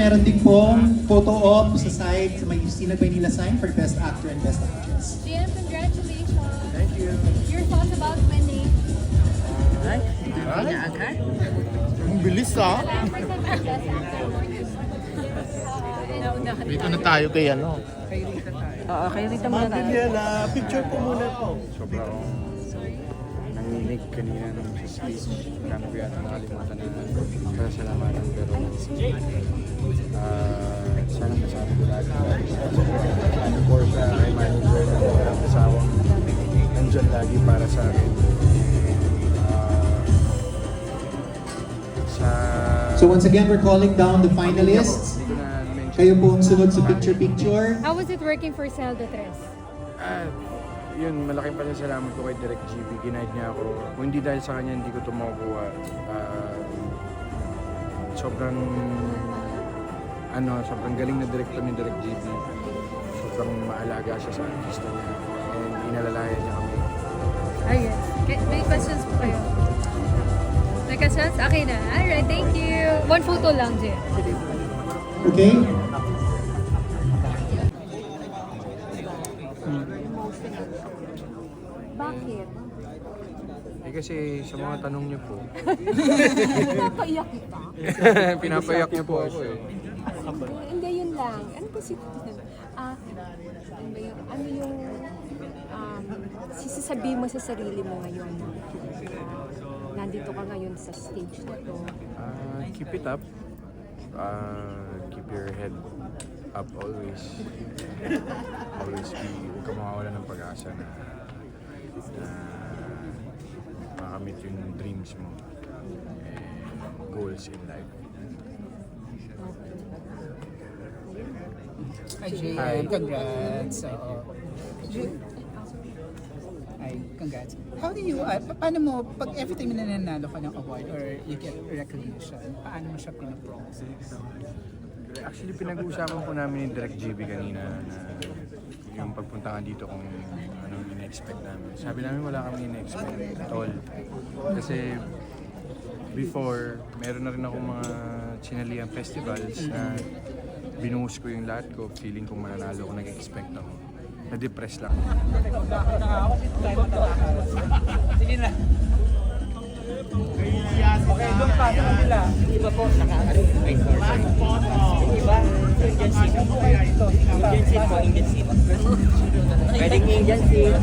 meron din pong photo op sa side sa may Justina Baynila sign for Best Actor and Best Actress. GM, congratulations. Thank you. Your thoughts about winning? Ay, hindi na agad. Ang bilis ah. Dito na tayo kay ano. Oo, kay Rita muna tayo. Viviana, picture po muna po. Sobrang nanginig kanina nung speech. Marami ko yata nakalimutan na pasalamatan pero sana masabi ko lahat. And of course, kay manager na walang kasawang nandyan lagi para sa akin. So once again, we're calling down the finalists. Hindi ko na mention. Kayo po ang sunod sa picture-picture. How was it working for Zelda Tres? Yun, malaking pasasalamat ko kay Direk GB. Ginaid niya ako. Kung hindi dahil sa kanya, hindi ko ito makukuha. Sobrang galing na director ni Direk GB. Sobrang maalaga siya sa artista niya. And inalalayan niya kami. Yes. May questions po kayo? May questions? Okay na. Alright, thank you. One photo lang, Jay. Okay? Bakit? Kasi sa mga tanong niyo po, Napaiyak kita? pinapayak niyo po ako eh. Hindi, yun lang. Ano ba si... ano yung sisasabihin mo sa sarili mo ngayon? Nandito ka ngayon sa stage na to. Keep it up. Keep your head up always. Always huwag ka mawawala ng pag-asa na makamit yung dreams mo and goals in life. Hi, JM. Congrats. Hi, congrats. How do you, paano mo, pag every time na nanalo ka ng award or you get recognition, paano mo siya pinaprocess? Actually, pinag-uusapan po namin ni Direk GB kanina na yung pagpunta nga dito kung anong ina-expect namin. Sabi namin wala kami ina-expect at all. Kasi before, meron na rin akong mga sinaliang festivals na binuhos ko yung lahat ko, feeling kong mananalo ko, nag-expect ako. Na-depress lang. Sige na. Okay, doon pa sa kanila. Iba po, naka-ay, sorry. Iba, Indian seat. Indian seat po, Indian seat. Pwedeng Indian seat.